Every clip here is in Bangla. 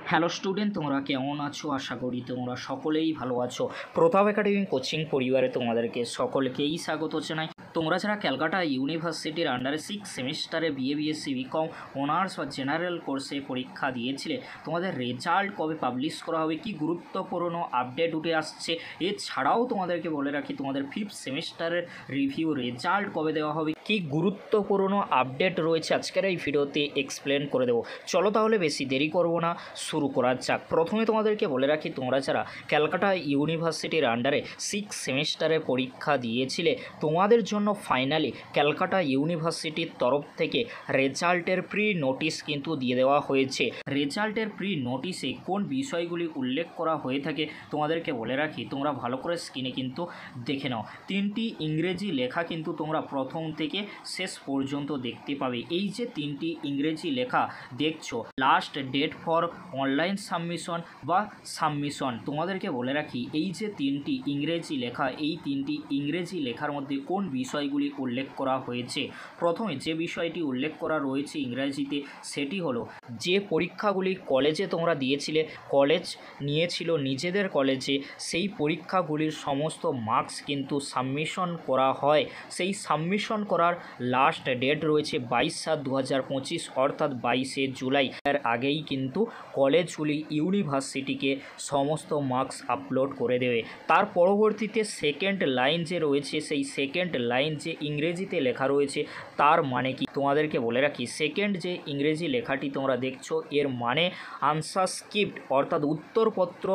হ্যালো স্টুডেন্ট, তোমরা কেমন আছো? আশা করি তোমরা সকলেই ভালো আছো। প্রতাপ একাডেমি কোচিং পরিবারে তোমাদেরকে সকলকেই স্বাগত জানাই। তোমরা যারা ক্যালকাটা ইউনিভার্সিটির আন্ডারে 6 সেমিস্টারে বিএসসি বিকম অনার্স বা জেনারেল কোর্সে পরীক্ষা দিয়েছিলে, তোমাদের রেজাল্ট কবে পাবলিশ করা হবে, কি গুরুত্বপূর্ণ আপডেট উঠে আসছে, এছাড়াও তোমাদেরকে বলে রাখি তোমাদের 5th সেমিস্টারের রিভিউ রেজাল্ট কবে দেওয়া হবে, কি গুরুত্বপূর্ণ আপডেট রয়েছে আজকের এই ভিডিওতে এক্সপ্লেন করে দেবো। চলো তাহলে বেশি দেরি করব না, শুরু করা যাক। প্রথমে তোমাদেরকে বলে রাখি, তোমরা যারা ক্যালকাটা ইউনিভার্সিটির আন্ডারে 6 সেমিস্টারে পরীক্ষা দিয়েছিলে, তোমাদের জন্য ফাইনালি ক্যালকাটা ইউনিভার্সিটির তরফ থেকে রেজাল্টের প্রি নোটিশ কিন্তু দিয়ে দেওয়া হয়েছে। রেজাল্টের প্রি নোটিশে কোন বিষয়গুলি উল্লেখ করা হয়ে থাকে তোমাদেরকে বলে রাখি, তোমরা ভালো করে স্ক্রিনে কিন্তু দেখে নাও। 3টি ইংরেজি লেখা কিন্তু তোমরা প্রথম থেকে শেষ পর্যন্ত দেখতে পাবে। এই যে 3টি ইংরেজি লেখা দেখছো, last date for online submission বা সাবমিশন, তোমাদেরকে বলে রাখি এই যে 3টি ইংরেজি লেখা, এই 3টি ইংরেজি লেখার মধ্যে কোন বিষয়গুলি উল্লেখ করা হয়েছে। প্রথমে যে বিষয়টি উল্লেখ করা রয়েছে ইংরেজিতে, সেটি হলো যে পরীক্ষাগুলি কলেজে তোমরা দিয়েছিলে, কলেজ নিয়েছিল নিজেদের কলেজে, সেই পরীক্ষাগুলির সমস্ত মার্কস কিন্তু সাবমিশন করা হয়। সেই সাবমিশন করার লাস্ট ডেট রয়েছে 22/7/2025, অর্থাৎ 22শে জুলাই। এর আগেই কিন্তু কলেজগুলি ইউনিভার্সিটিকে সমস্ত মার্কস আপলোড করে দেবে। তার পরবর্তীতে সেকেন্ড লাইন যে রয়েছে, সেই সেকেন্ড লাইন যে ইংরেজিতে লেখা রয়েছে, তার মানে কি তোমাদেরকে বলে রাখি, সেকেন্ড যে ইংরেজি লেখাটি তোমরা দেখছো, এর মানে আনসার স্ক্রিপ্ট, অর্থাৎ উত্তরপত্র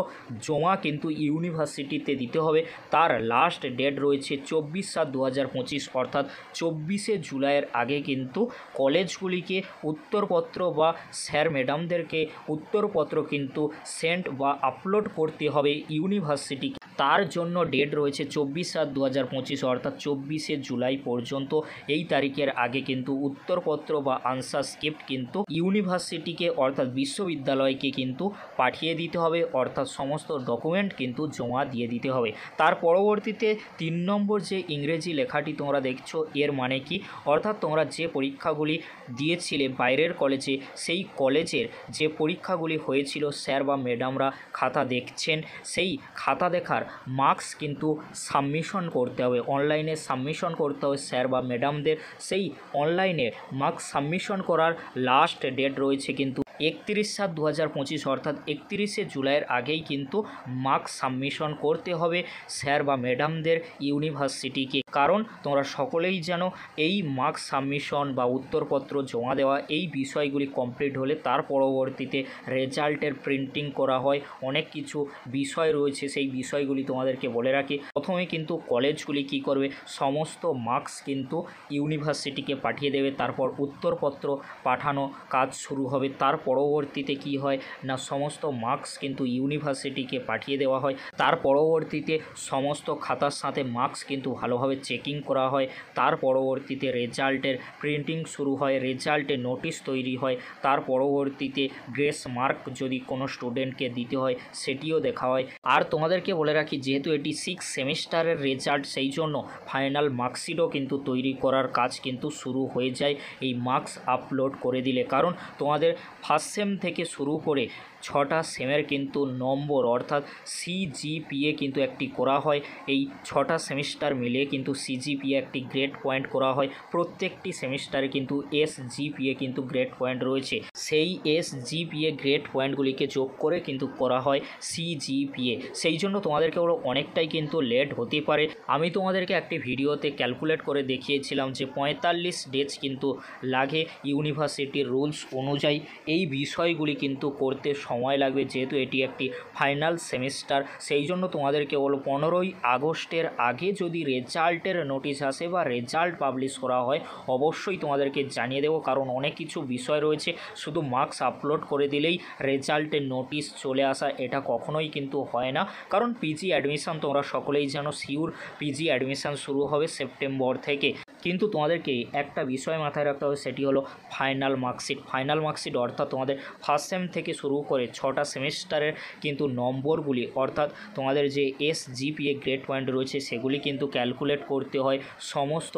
জমা কিন্তু ইউনিভার্সিটিতে দিতে হবে। তার লাস্ট ডেট রয়েছে 24/7/2025, অর্থাৎ 24শে জুলাইয়ের আগে কিন্তু কলেজগুলিকে উত্তরপত্র বা স্যার ম্যাডামদেরকে উত্তরপত্র কিন্তু সেন্ড বা আপলোড করতে হবে ইউনিভার্সিটিকে। তার জন্য ডেট রয়েছে 24/7/2025, অর্থাৎ 24শে জুলাই পর্যন্ত। এই তারিখের আগে কিন্তু উত্তরপত্র বা আনসার স্ক্রিপ্ট কিন্তু ইউনিভার্সিটিকে অর্থাৎ বিশ্ববিদ্যালয়কে কিন্তু পাঠিয়ে দিতে হবে, অর্থাৎ সমস্ত ডকুমেন্ট কিন্তু জমা দিয়ে দিতে হবে। তার পরবর্তীতে 3 নম্বর যে ইংরেজি লেখাটি তোমরা দেখছো, এর মানে কি, অর্থাৎ তোমরা যে পরীক্ষাগুলি দিয়েছিলে বাইরের কলেজে, সেই কলেজের যে পরীক্ষাগুলি হয়েছিল, স্যার বা ম্যাডামরা খাতা দেখছেন, সেই খাতা দেখার মার্কস কিন্তু সাবমিশন করতে হবে, অনলাইনে সাবমিশন করতে হবে স্যার বা ম্যাডামদের। সেই অনলাইনে মার্কস সাবমিশন করার লাস্ট ডেট রয়েছে কিন্তু 31/7/2025, অর্থাৎ 31শে জুলাইয়ের আগেই কিন্তু মার্কস সাবমিশন করতে হবে স্যার বা ম্যাডামদের ইউনিভার্সিটিকে। কারণ তোমরা সকলেই জানো, এই মার্কস সাবমিশন বা উত্তরপত্র জমা দেওয়া, এই বিষয়গুলি কমপ্লিট হলে তার পরবর্তীতে রেজাল্টের প্রিন্টিং করা হয়। অনেক কিছু বিষয় রয়েছে, সেই বিষয়গুলি তোমাদেরকে বলে রাখি। প্রথমে কিন্তু কলেজগুলি কি করবে, সমস্ত মার্কস কিন্তু ইউনিভার্সিটিকে পাঠিয়ে দেবে, তারপর উত্তরপত্র পাঠানো কাজ শুরু হবে। তার পরবর্তীতে কি হয় না, সমস্ত মার্কস কিন্তু ইউনিভার্সিটিকে পাঠিয়ে দেওয়া হয়। তার পরবর্তীতে সমস্ত খাতার সাথে মার্কস কিন্তু ভালোভাবে চেকিং করা হয়। তার পরবর্তীতে রেজাল্টের প্রিন্টিং শুরু হয়, রেজাল্টে নোটিশ তৈরি হয়। তার পরবর্তীতে গ্রেস মার্ক যদি কোনো স্টুডেন্টকে দিতে হয়, সেটিও দেখা হয়। আর তোমাদেরকে বলে রাখি, যেহেতু এটি 6 সেমিস্টারের রেজাল্ট, সেই জন্য ফাইনাল মার্কশিটও কিন্তু তৈরি করার কাজ কিন্তু শুরু হয়ে যায় এই মার্কস আপলোড করে দিলে। কারণ তোমাদের ফার্স্ট সেম থেকে শুরু করে 6টা সেমের কিন্তু নম্বর, অর্থাৎ সিজিপিএ কিন্তু একটি করা হয়। এই 6টা সেমিস্টার মিলিয়ে কিন্তু সিজিপিএ একটি গ্রেড পয়েন্ট করা হয়। প্রত্যেকটি সেমিস্টারে কিন্তু এসজিপিএ কিন্তু গ্রেড পয়েন্ট রয়েছে, সেই এসজিপিএ গ্রেড পয়েন্টগুলিকে যোগ করে কিন্তু করা হয় সিজিপিএ। সেই জন্য তোমাদেরকে বলো অনেকটাই কিন্তু লেট হতে পারে। আমি তোমাদেরকে একটি ভিডিওতে ক্যালকুলেট করে দেখিয়েছিলাম যে 45 ডেজ কিন্তু লাগে ইউনিভার্সিটির রুলস অনুযায়ী। এই বিষয়গুলি কিন্তু করতে সময় লাগবে, যেহেতু এটি একটি ফাইনাল সেমিস্টার। সেই জন্য তোমাদেরকে বলো 15ই আগস্টের আগে যদি রেজাল্টের নোটিশ আসে বা রেজাল্ট পাবলিশ করা হয়, অবশ্যই তোমাদেরকে জানিয়ে দেবো। কারণ অনেক কিছু বিষয় রয়েছে, শুধু মার্কস আপলোড করে দিলেই রেজাল্টের নোটিশ চলে আসা, এটা কখনোই কিন্তু হয় না। কারণ পিজি অ্যাডমিশন তোমরা সকলেই জানো, শিওর পিজি অ্যাডমিশন শুরু হবে সেপ্টেম্বর থেকে। কিন্তু তোমাদেরকে একটা বিষয় মাথায় রাখতে হবে, সেটি হলো ফাইনাল মার্কশিট। ফাইনাল মার্কশিট অর্থাৎ তোমাদের ফার্স্ট সেম থেকে শুরু করে 6টা সেমিস্টারের কিন্তু নম্বরগুলি, অর্থাৎ তোমাদের যে এসজিপিএ গ্রেড পয়েন্ট রয়েছে, সেগুলি কিন্তু ক্যালকুলেট করতে হয়। সমস্ত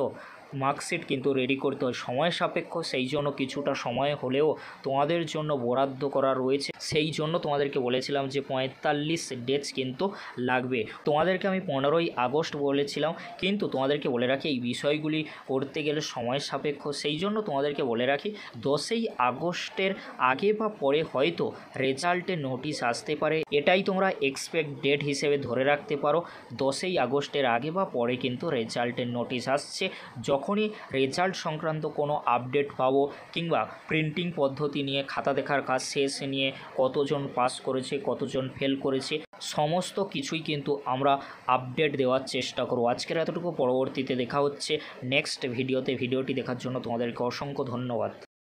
মার্কশিট কিন্তু রেডি করতে হয়, সময় সাপেক্ষ, সেই জন্য কিছুটা সময় হলেও তোমাদের জন্য বরাদ্দ করা রয়েছে। সেই জন্য তোমাদেরকে বলেছিলাম যে 45 ডেজ কিন্তু লাগবে। তোমাদেরকে আমি 15ই আগস্ট বলেছিলাম, কিন্তু তোমাদেরকে বলে রাখি এই বিষয়গুলি করতে গেলে সময় সাপেক্ষ, সেই জন্য তোমাদেরকে বলে রাখি 10ই আগস্টের আগে বা পরে হয়তো রেজাল্টের নোটিশ আসতে পারে। এটাই তোমরা এক্সপেক্ট ডেট হিসেবে ধরে রাখতে পারো। 10ই আগস্টের আগে বা পরে কিন্তু রেজাল্টের নোটিশ আসছে। যখনই রেজাল্ট সংক্রান্ত কোনো আপডেট পাবো, কিংবা প্রিন্টিং পদ্ধতি নিয়ে, খাতা দেখার কাজ শেষ নিয়ে, কতজন পাস করেছে, কতজন ফেল করেছে, সমস্ত কিছুই কিন্তু আমরা আপডেট দেওয়ার চেষ্টা করব। আজকের এতটুকু, পরবর্তীতে দেখা হচ্ছে নেক্সট ভিডিওতে। ভিডিওটি দেখার জন্য তোমাদেরকে অসংখ্য ধন্যবাদ।